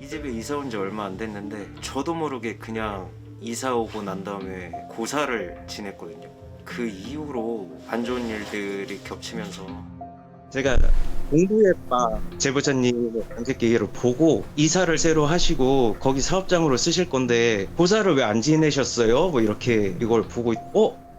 집에 이사 온 지 얼마 안 됐는데 저도 모르게 그냥 이사 오고 난 다음에 고사를 지냈거든요. 그 이후로 안 좋은 일들이 겹치면서 제가 공부의 바 제보자님의 관계계획을 보고 이사를 새로 하시고 거기 사업장으로 쓰실 건데 고사를 왜 안 지내셨어요? 뭐 이렇게 이걸 보고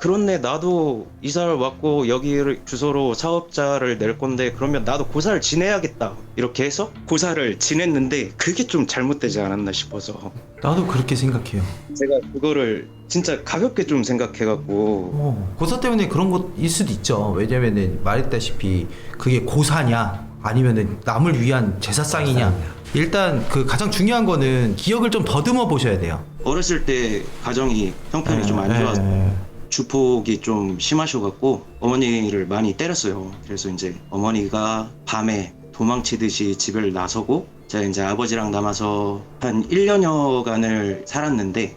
그렇네, 나도 이사를 왔고 여기를 주소로 사업자를 낼 건데 그러면 나도 고사를 지내야겠다, 이렇게 해서 고사를 지냈는데 그게 좀 잘못되지 않았나 싶어서 나도 그렇게 생각해요. 제가 그거를 진짜 가볍게 좀 생각해갖고 고사 때문에 그런 것일 수도 있죠. 왜냐면은 말했다시피 그게 고사냐 아니면은 남을 위한 제사상이냐. 일단 그 가장 중요한 거는 기억을 좀 더듬어 보셔야 돼요. 어렸을 때 가정이 형편이 좀 안 좋아서 주폭이 좀 심하셔갖고 어머니를 많이 때렸어요. 그래서 이제 어머니가 밤에 도망치듯이 집을 나서고 제가 이제 아버지랑 남아서 한 1년여간을 살았는데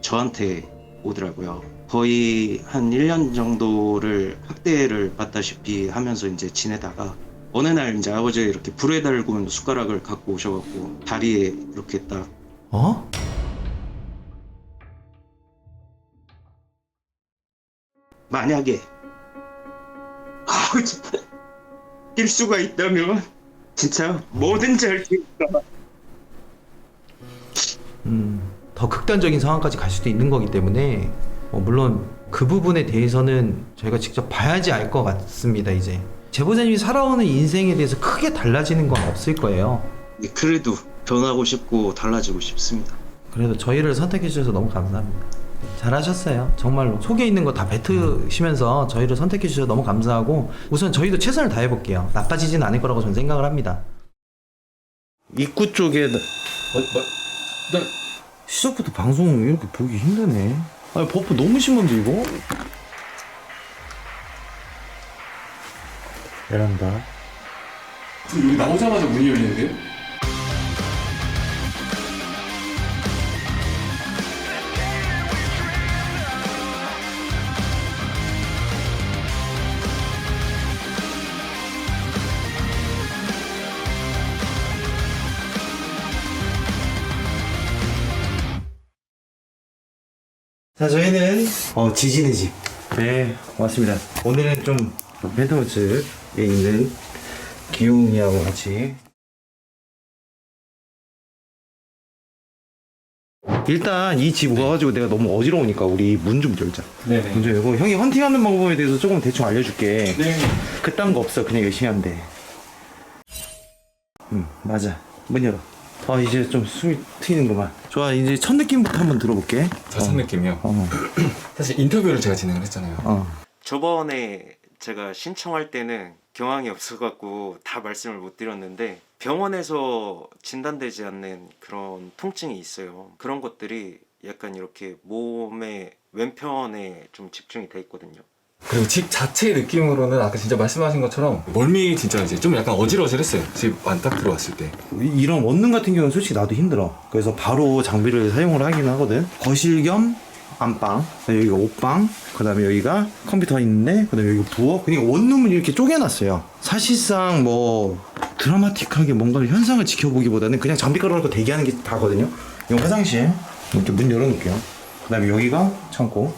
저한테 오더라고요. 거의 한 1년 정도를 학대를 받다시피 하면서 이제 지내다가 어느 날 이제 아버지가 이렇게 불에 달군 숟가락을 갖고 오셔갖고 다리에 이렇게 딱 만약에 뛸 수가 있다면 진짜 뭐든지 할 테니까. 더 극단적인 상황까지 갈 수도 있는 거기 때문에 물론 그 부분에 대해서는 저희가 직접 봐야지 알 것 같습니다. 이제 제보자님이 살아오는 인생에 대해서 크게 달라지는 건 없을 거예요. 그래도 변하고 싶고 달라지고 싶습니다. 그래도 저희를 선택해 주셔서 너무 감사합니다. 잘하셨어요. 정말로 속에 있는 거 다 뱉으시면서 저희를 선택해 주셔서 너무 감사하고 우선 저희도 최선을 다해 볼게요. 나빠지진 않을 거라고 저는 생각을 합니다. 입구 쪽에 나 시작부터 방송 이렇게 보기 힘드네. 아니 버프 너무 심한데 이거? 베란다. 여기 나오자마자 문이 열리는데요? 자, 저희는 지진의 집. 네, 왔습니다. 오늘은 좀 펜트하우스에 있는 기웅이하고 같이 일단 이 집 와가지고 내가 너무 어지러우니까 우리 문 좀 열자. 네네. 문 좀 열고 형이 헌팅하는 방법에 대해서 조금 대충 알려줄게. 네. 그딴 거 없어. 그냥 열심히 하면 돼. 맞아. 문 열어. 이제 좀 숨이 트이는구만. 좋아, 이제 첫 느낌부터 한번 들어볼게. 첫 느낌이요? 사실 인터뷰를 제가 진행을 했잖아요. 저번에 제가 신청할 때는 경황이 없어갖고 다 말씀을 못 드렸는데 병원에서 진단되지 않는 그런 통증이 있어요. 그런 것들이 약간 이렇게 몸의 왼편에 좀 집중이 돼 있거든요. 그리고 집 자체의 느낌으로는 아까 진짜 말씀하신 것처럼 멀미 진짜 이제 좀 약간 어질어질했어요. 집 안 딱 들어왔을 때. 이런 원룸 같은 경우는 솔직히 나도 힘들어. 그래서 바로 장비를 사용을 하긴 하거든. 거실 겸 안방, 여기가 옷방, 그 다음에 여기가 컴퓨터 있는데, 그 다음에 여기 부엌. 그러니까 원룸을 이렇게 쪼개놨어요. 사실상 뭐 드라마틱하게 뭔가 현상을 지켜보기보다는 그냥 장비 깔아놓고 대기하는 게 다거든요. 이거 화장실 이렇게 문 열어놓을게요. 그 다음에 여기가 창고,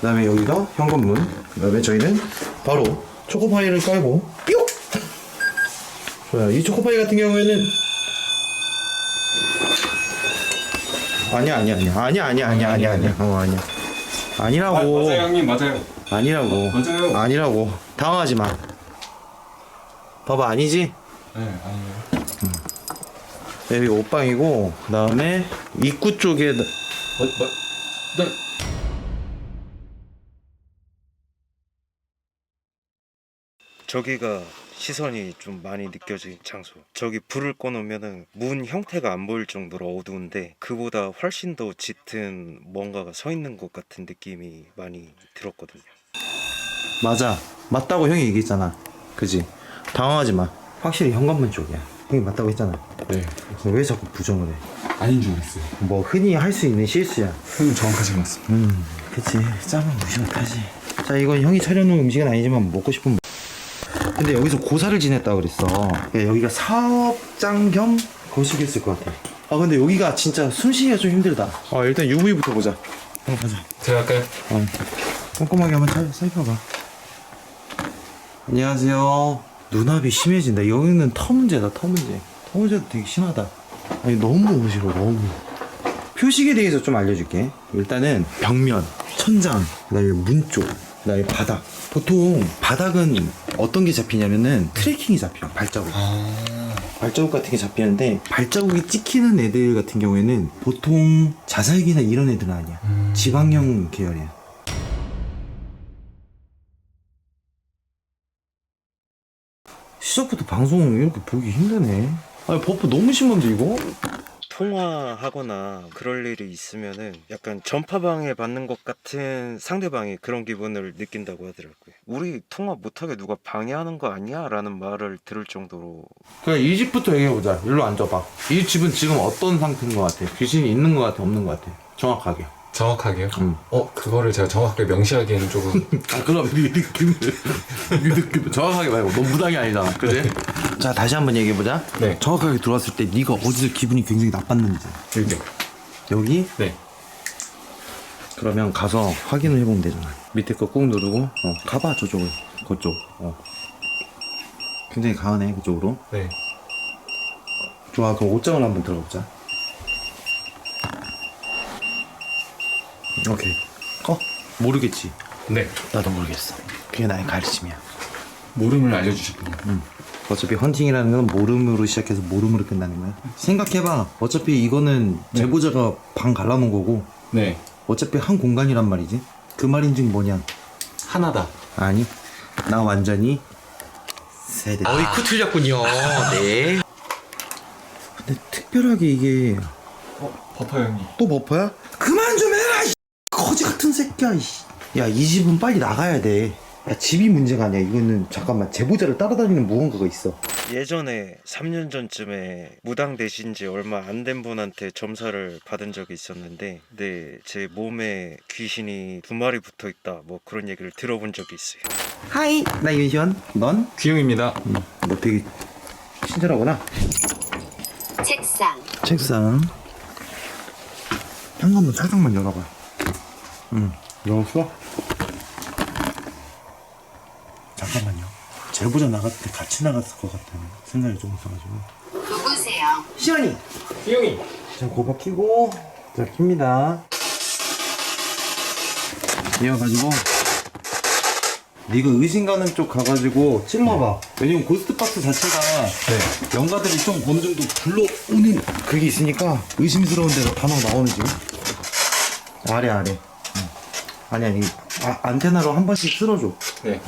그 다음에 여기가 현관문, 그 다음에 저희는 바로 초코파이를 깔고 뿅! 좋아요. 이 초코파이 같은 경우에는 아니야. 아니라고. 맞아요 형님, 맞아요. 아니라고. 맞아요. 아니라고. 당황하지 마. 봐봐, 아니지? 네, 아니에요. 여기 옷방이고, 그 다음에 입구 쪽에 네. 저기가 시선이 좀 많이 느껴진 장소. 저기 불을 꺼놓으면은 문 형태가 안 보일 정도로 어두운데 그보다 훨씬 더 짙은 뭔가가 서 있는 것 같은 느낌이 많이 들었거든요. 맞아. 맞다고 형이 얘기했잖아. 그지? 당황하지 마. 확실히 현관문 쪽이야. 형이 맞다고 했잖아. 네. 왜 자꾸 부정을 해? 아닌 줄 알았어요. 뭐 흔히 할 수 있는 실수야. 형님 정확하신 것 같습니다. 그치. 짬은 무시 못하지. 자, 이건 형이 차려놓은 음식은 아니지만 먹고 싶은. 근데 여기서 고사를 지냈다 그랬어. 여기가 사업장 겸 거시기했을 것 같아. 아 근데 여기가 진짜 숨쉬기가 좀 힘들다. 일단 UV부터 보자. 가자. 제가 할까요? 꼼꼼하게 한번 살펴봐. 안녕하세요. 눈압이 심해진다. 여기는 터 문제다. 터 문제도 되게 심하다. 아니 너무 싫어. 너무. 표식에 대해서 좀 알려줄게. 일단은 벽면, 천장, 그다음에 문 쪽, 그다음에 바닥. 보통 바닥은 어떤 게 잡히냐면은 트래킹이 잡혀. 발자국. 발자국 같은 게 잡히는데 발자국이 찍히는 애들 같은 경우에는 보통 자살기나 이런 애들은 아니야. 지방형 계열이야. 시작부터 방송 이렇게 보기 힘드네. 아니 버프 너무 심한데 이거? 통화하거나 그럴 일이 있으면은 약간 전파방해 받는 것 같은 상대방이 그런 기분을 느낀다고 하더라고요. 우리 통화 못하게 누가 방해하는 거 아니야? 라는 말을 들을 정도로. 그냥 이 집부터 얘기해보자. 일로 앉아봐. 이 집은 지금 어떤 상태인 것 같아? 귀신이 있는 것 같아? 없는 것 같아? 정확하게. 정확하게요? 그거를 제가 정확하게 명시하기에는 조금. 그럼 네 느낌 정확하게 말고 너무 무당이 아니잖아. 그지? 자 다시 한번 얘기해보자. 네. 정확하게 들어왔을 때 네가 어디서 기분이 굉장히 나빴는지. 여기요. 여기? 네. 그러면 가서 확인을 해보면 되잖아. 밑에 거 꾹 누르고 가봐 저쪽을. 그쪽. 굉장히 강하네 그쪽으로. 네. 좋아 그럼 옷장을 한번 들어가보자. 오케이. 모르겠지. 네. 나도 모르겠어. 그게 나의 가르침이야. 모름을 알려주셨군요. 어차피 헌팅이라는 건 모름으로 시작해서 모름으로 끝나는 거야. 생각해봐. 어차피 이거는 제보자가 방 갈라놓은 거고 네. 어차피 한 공간이란 말이지. 그 말인즉 뭐냐? 하나다. 아니 나 완전히 세대. 어이쿠 틀렸군요. 네. 근데 특별하게 이게 버퍼 형님. 또 버퍼야? 그만 좀 해라 이 거지 같은 새끼야. 야 이 집은 빨리 나가야 돼. 야 집이 문제가 아니야. 이거는 잠깐만 제보자를 따라다니는 무언가가 있어. 예전에 3년 전쯤에 무당되신 지 얼마 안 된 분한테 점사를 받은 적이 있었는데 네, 제 몸에 귀신이 2마리 붙어있다 뭐 그런 얘기를 들어본 적이 있어요. 하이 나 윤시원. 넌? 귀용입니다. 너 되게 친절하구나. 책상 현관문 살짝만 열어봐. 열었어? 잠깐만요. 제보자 나갈 때 같이 나갔을 것 같다는 생각이 좀 있어가지고. 누구세요? 시연이! 귀용이. 자 고박 키고 자 킵니다. 이어가지고 네가 의심 가는 쪽 가가지고 찔러봐. 왜냐면 고스트박스 자체가 영가들이 좀 어느 정도 불러오는 그게 있으니까 의심스러운 데로 단어 나오는 지금 아래 아니 안테나로 한 번씩 쓸어줘. 네.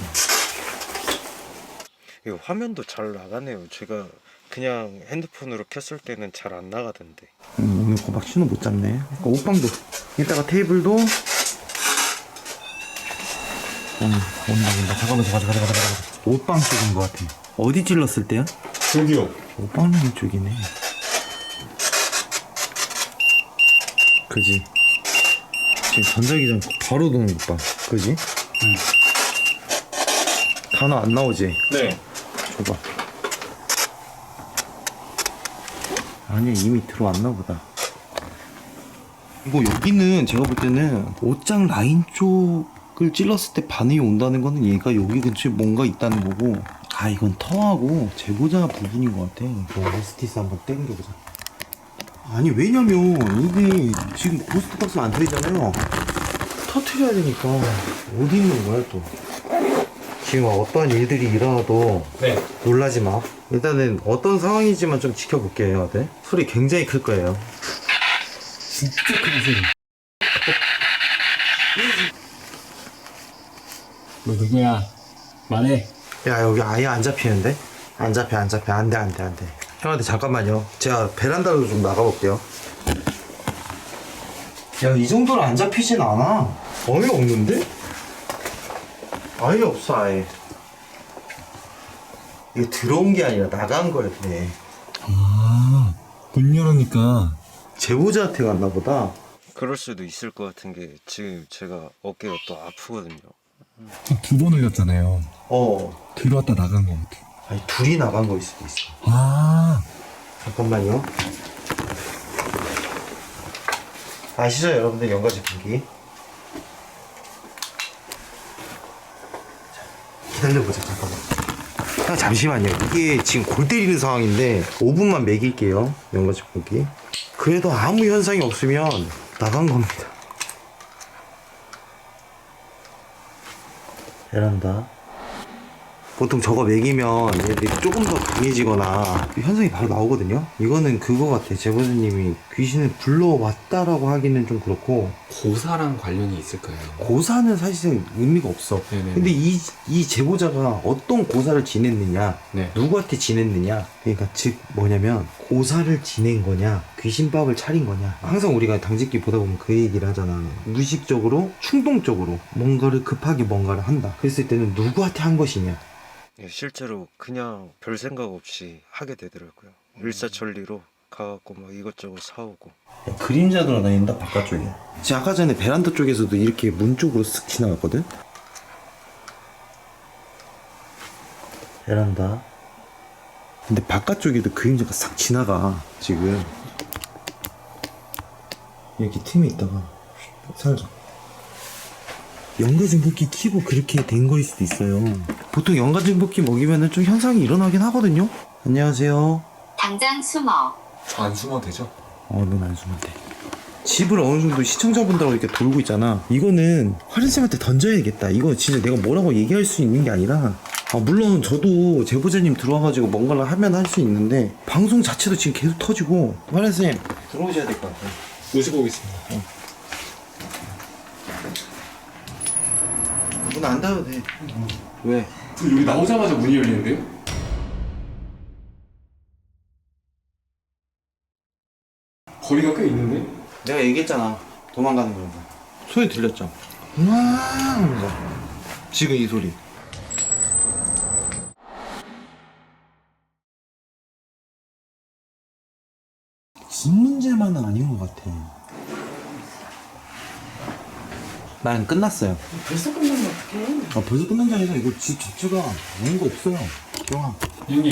이거 화면도 잘 나가네요. 제가 그냥 핸드폰으로 켰을 때는 잘 안 나가던데. 오늘 고박 신호 못 잡네. 옷방도 이따가 테이블도 온다. 잠깐만. 옷방 쪽인 것 같아. 어디 찔렀을 때야? 저기요. 옷방 라인 쪽이네. 그지? 지금 전자기장 바로 도는 것 봐. 그지? 단어 안 나오지? 네. 줘봐. 아니야 이미 들어왔나 보다. 이거 여기는 제가 볼 때는 옷장 라인 쪽을 찔렀을 때 반응이 온다는 거는 얘가 여기 근처에 뭔가 있다는 거고, 이건 터하고 제보자 부분인 것 같아. STS 한번 땡겨보자. 아니 왜냐면 이게 지금 고스트박스 안 터지잖아요. 터트려야 되니까. 어디 있는 거야 또. 지금 어떠한 일들이 일어나도 놀라지 마. 일단은 어떤 상황이지만 좀 지켜볼게요. 네? 소리 굉장히 클 거예요. 진짜 큰 소리. 너 누구야? 말해. 야 여기 아예 안 잡히는데? 안 잡혀. 안돼. 형한테 잠깐만요. 제가 베란다로 좀 나가볼게요. 야 이 정도는 안 잡히진 않아. 어이가 없는데? 아예 없어 아예. 이게 들어온 게 아니라 나간 거야 그래. 문 열으니까. 제보자한테 갔나 보다. 그럴 수도 있을 것 같은 게 지금 제가 어깨가 또 아프거든요. 2번 흘렸잖아요. 어. 들어왔다 나간 거 같아. 아니 둘이 나간 거일 수도 있어. 잠깐만요. 아시죠 여러분들 연가지 분기. 기다려보자 잠깐만. 잠시만요. 이게 지금 골 때리는 상황인데 5분만 먹일게요. 연가지 분기. 그래도 아무 현상이 없으면 나간 겁니다. 베란다. 보통 저거 먹이면 얘들이 조금 더 강해지거나 현상이 바로 나오거든요. 이거는 그거 같아. 제보자님이 귀신을 불러왔다라고 하기는 좀 그렇고, 고사랑 관련이 있을까요? 고사는 사실 의미가 없어. 네네. 근데 이 제보자가 어떤 고사를 지냈느냐, 네. 누구한테 지냈느냐, 그러니까 즉 뭐냐면 고사를 지낸 거냐, 귀신밥을 차린 거냐. 항상 우리가 당직기 보다 보면 그 얘기를 하잖아. 무의식적으로 충동적으로 뭔가를 급하게 뭔가를 한다. 그랬을 때는 누구한테 한 것이냐. 예, 실제로 그냥 별 생각 없이 하게 되더라고요. 일사천리로 가갖고 막 이것저것 사오고. 그림자 돌아다닌다 바깥쪽에. 지금 아까 전에 베란다 쪽에서도 이렇게 문 쪽으로 쓱 지나갔거든. 베란다. 근데 바깥쪽에도 그림자가 싹 지나가. 지금 이렇게 틈이 있다가 살짝 연가증폭기 키고 그렇게 된 거일 수도 있어요. 보통 연가증폭기 먹이면은 좀 현상이 일어나긴 하거든요. 안녕하세요. 당장 숨어. 저 안 숨어도 되죠? 넌 안 숨면 돼. 집을 어느 정도 시청자분들하고 이렇게 돌고 있잖아. 이거는 화련쌤한테 던져야겠다. 이거 진짜 내가 뭐라고 얘기할 수 있는 게 아니라, 물론 저도 제보자님 들어와가지고 뭔가를 하면 할 수 있는데 방송 자체도 지금 계속 터지고. 화련쌤 들어오셔야 될 것 같아. 모시고 오겠습니다. 문 안 닫아도 돼. 왜? 여기 나오자마자 문이 열리는데요? 거리가 꽤 있는데? 내가 얘기했잖아. 도망가는 거. 소리 들렸죠? 하면서 지금 이 소리. 집 문제만은 아닌 것 같아. 난 끝났어요. 벌써 끝나면 어떡해? 벌써 끝난 게 아니라 이거 집 자체가 아닌 거 없어요. 기영아, 형님.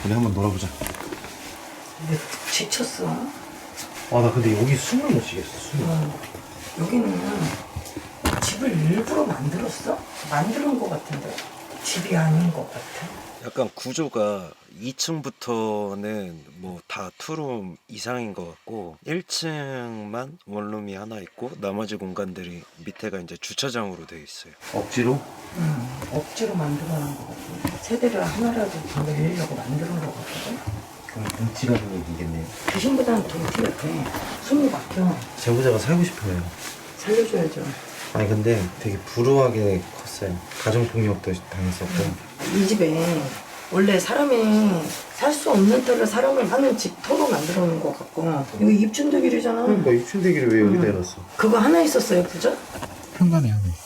우리 한번 놀아보자. 근데 지쳤어. 나 근데 여기 숨을 못 쉬겠어. 숨을. 여기는 집을 일부러 만들었어? 만드는 것 같은데 집이 아닌 것 같아. 약간 구조가 2층부터는 뭐 다 투룸 이상인 것 같고 1층만 원룸이 하나 있고 나머지 공간들이 밑에가 이제 주차장으로 되어 있어요. 억지로? 억지로 만들어놓은 것 같아. 세대를 하나라도 더 늘리려고 만드는 것 같거든. 그럼 동티라는 얘기겠네요. 귀신보다는 동티 같아. 숨이 막혀. 제보자가 살고 싶어요. 살려줘야죠. 아니 근데 되게 불우하게 컸어요. 가정폭력도 당했었고. 이 집에 원래 사람이 살 수 없는 터를 사람을 하는 집 터로 만들어 놓은 것 같고, 이거 입춘대길이잖아. 그러니까 입춘대기를 왜 여기다 해놨어? 그거 하나 있었어요, 부자? 현관에 하나 있어.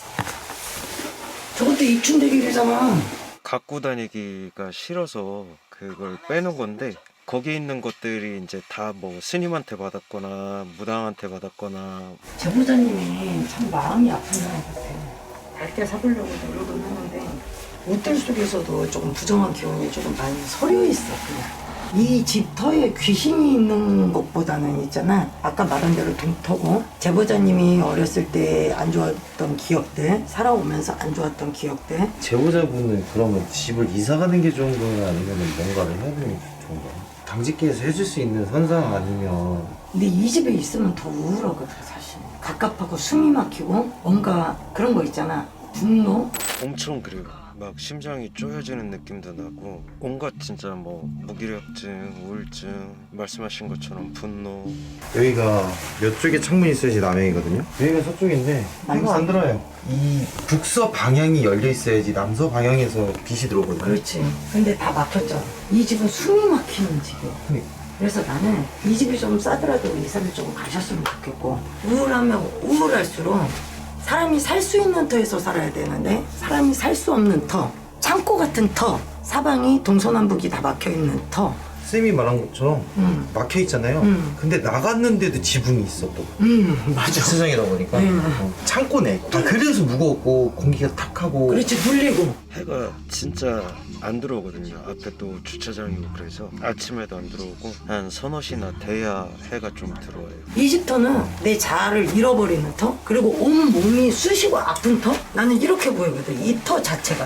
저것도 입춘대길이잖아. 갖고 다니기가 싫어서 그걸 빼는 건데 거기 있는 것들이 이제 다 뭐 스님한테 받았거나 무당한테 받았거나. 제보자님이 참 마음이 아픈 사람 같아. 밝게 사보려고 노력은 하는데 옷들 속에서도 조금 부정한 기운이 조금 많이 서려 있어. 그냥 이 집 터에 귀신이 있는 것보다는 있잖아, 아까 말한 대로 동터고, 제보자님이 어렸을 때 안 좋았던 기억들, 살아오면서 안 좋았던 기억들. 제보자분은 그러면 집을 이사 가는 게 좋은 거야, 아니면 뭔가를 해야 되는 게 좋은 거야? 당직기에서 해줄 수 있는 선상 아니면. 근데 이 집에 있으면 더 우울하거든 사실. 갑갑하고 숨이 막히고 뭔가 그런 거 있잖아, 분노? 엄청 그래요. 막 심장이 쪼여지는 느낌도 나고 온갖 진짜 뭐 무기력증, 우울증, 말씀하신 것처럼 분노. 여기가 이쪽에 창문이 있어야지 남향이거든요. 여기가 서쪽인데 해가 안 들어요. 이 북서 방향이 열려 있어야지 남서 방향에서 빛이 들어오거든요. 그렇지. 근데 다 막혔잖아. 이 집은 숨이 막히는 집이야. 그래서 나는 이 집이 좀 싸더라도 이사를 좀 가셨으면 좋겠고, 우울하면 우울할수록 사람이 살 수 있는 터에서 살아야 되는데 사람이 살 수 없는 터, 창고 같은 터, 사방이 동서남북이 다 막혀있는 터. 쌤이 말한 것처럼 막혀 있잖아요. 근데 나갔는데도 지붕이 있어 또. 맞아. 주차장이다 보니까 창고네. 그래서 무거웠고 공기가 탁하고. 그렇지, 눌리고. 해가 진짜 안 들어오거든요. 앞에 또 주차장이고 그래서 아침에도 안 들어오고 한 서너 시나 돼야 해가 좀 들어와요. 이 집 터는 내 자아를 잃어버리는 터, 그리고 온 몸이 쑤시고 아픈 터. 나는 이렇게 보이거든. 이 터 자체가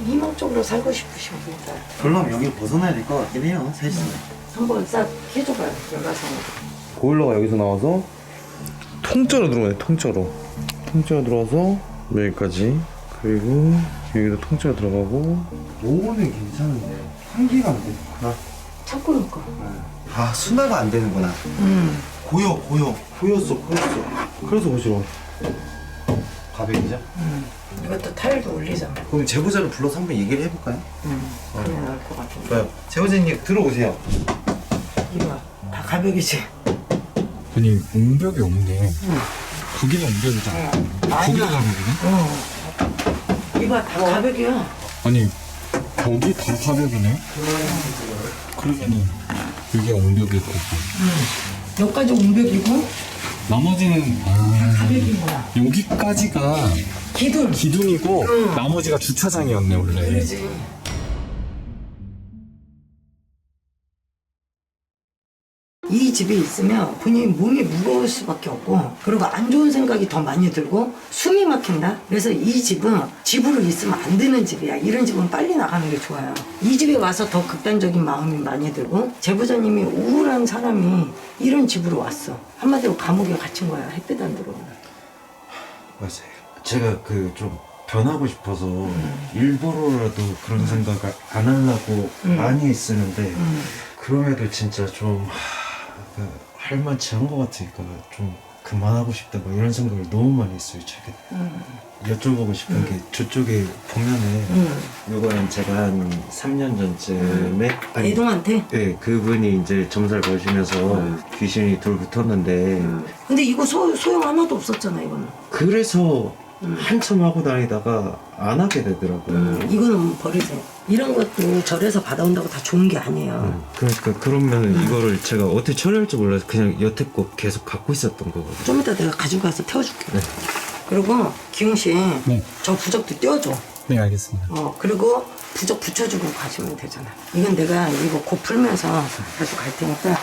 희망적으로 살고 싶으신 분들 그러면 여기 벗어나야 될 것 같긴 해요, 사실. 한번 싹 해줘봐요. 여가서 보일러가 여기서 나와서 통째로 들어가요. 통째로 들어와서 여기까지, 그리고 여기도 통째로 들어가고. 오는 괜찮은데 환기가 안 되는구나. 찾고 놓을까? 아, 순화가 안 되는구나. 보였어. 그래서 오시러 가백이죠? 이것도 타일도 올리자. 그럼 제보자를 불러서 한번 얘기를 해볼까요? 그게 나을 것 같은데. 좋아요. 제보자님 들어오세요. 이거 다 가벽이지? 아니 옹벽이 없네. 거기는 옹벽이잖아. 거기가 가벽이네? 이거 다 가벽이야. 아니 거기 다 가벽이네? 그러면은 여기가 옹벽일 거고 여기까지 옹벽이고 나머지는 가벽인 거야. 여기까지가 기둥이고 나머지가 주차장이었네 원래. 그러지. 이 집에 있으면 본인이 몸이 무거울 수밖에 없고, 그리고 안 좋은 생각이 더 많이 들고 숨이 막힌다. 그래서 이 집은 집으로 있으면 안 되는 집이야. 이런 집은 빨리 나가는 게 좋아요. 이 집에 와서 더 극단적인 마음이 많이 들고, 제보자님이 우울한 사람이 이런 집으로 왔어. 한마디로 감옥에 갇힌 거야. 햇빛 안 들어오면. 맞아요. 제가 좀 변하고 싶어서 일부러라도 그런 생각을 안 하려고 많이 했었는데 그럼에도 진짜 좀 할만치 한 것 같으니까 좀 그만하고 싶다 뭐 이런 생각을 너무 많이 했어요 최근에. 여쭤보고 싶은 게 저쪽에 보면은 요거는 제가 한 3년 전쯤에 애동한테? 네, 그분이 이제 점살 보시면서 귀신이 돌 붙었는데 근데 이거 소용 하나도 없었잖아, 이거는. 그래서 한참 하고 다니다가 안 하게 되더라고요. 이거는 버리세요. 이런 것도 절에서 받아온다고 다 좋은 게 아니에요. 그러니까 그러면 이거를 제가 어떻게 처리할지 몰라서 그냥 여태껏 계속 갖고 있었던 거거든요. 좀 이따 내가 가지고 가서 태워줄게. 그리고 기웅 씨, 저 부적도 떼어줘. 네 알겠습니다. 그리고 부적 붙여주고 가시면 되잖아. 이건 내가 이거 곧 풀면서 가지고 갈 테니까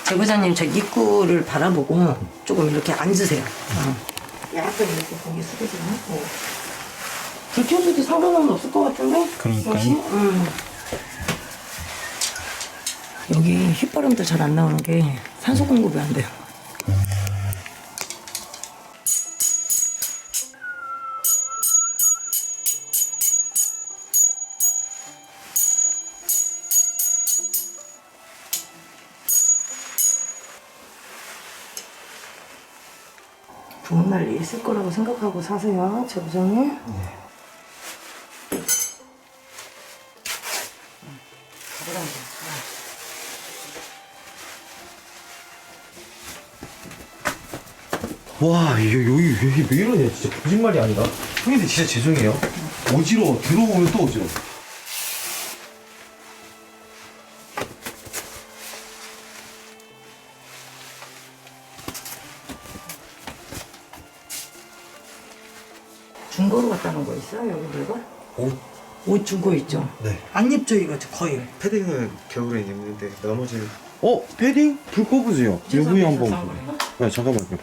제보자님 저 입구를 바라보고 조금 이렇게 앉으세요. 약간 이렇게 고개 숙여서 하고. 불 켜줘도 상관은 없을 것 같은데? 그러니까요. 혹시? 여기 휘바람도 잘 안 나오는 게 산소 공급이 안 돼요. 좋은 날이 있을 거라고 생각하고 사세요, 제보자님. 와, 여기 왜 이러냐, 진짜. 거짓말이 아니라. 형님들 진짜 죄송해요. 어지러워. 들어오면 또 어지러워. 중고로 갔다는 거 있어요, 여기 물건? 옷 중고 있죠? 네. 안 입죠, 이거 거의. 패딩은 겨울에 입는데 나머지 패딩? 불 꺼보세요. 여기 한번. 번. 야, 잠깐만요.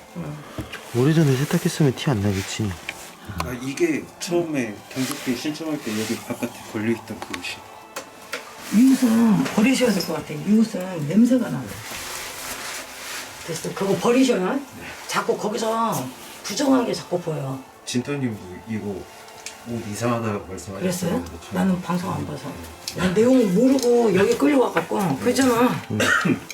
오래전에 세탁했으면 티 안 나겠지. 이게 처음에 경적기 신청할 때 여기 바깥에 걸려있던 그 옷이. 이 옷은 버리셔야 될 것 같아. 이 옷은 냄새가 나요. 됐어. 그거 버리셔요. 자꾸 거기서 부정한 게 자꾸 보여. 진터님도 이거 옷 이상하다고 말씀하셨어요. 그랬어요? 나는 방송 안 봐서. 난 내용을 모르고 여기 끌려와갖고. 그랬잖아.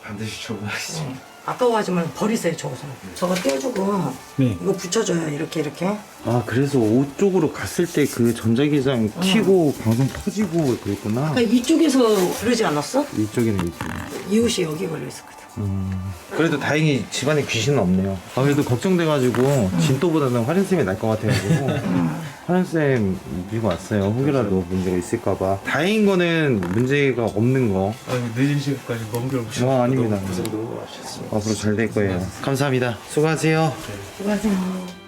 반드시 처분하겠습니다. 아까워하지만 버리세요, 저것은. 저거 떼어주고 이거 붙여줘요, 이렇게. 아, 그래서 옷 쪽으로 갔을 때 그 전자기장 튀고 방송 터지고 그랬구나. 그러니까 이쪽에서 그러지 않았어? 이쪽에는 있지. 이 옷이 여기 걸려있었거든. 그래도 다행히 집안에 귀신은 없네요. 아, 그래도 걱정돼가지고 진또보다는 화련쌤이 날 것 같아가지고 화련쌤 밀고 왔어요. 혹여라도 문제가 있을까봐. 다행인 거는 문제가 없는 거. 늦은 시간까지 먼 길 오셔서 아닙니다. 고생 너무 많으셨어요. 앞으로 잘 될 거예요. 감사합니다. 수고하세요. 수고하세요.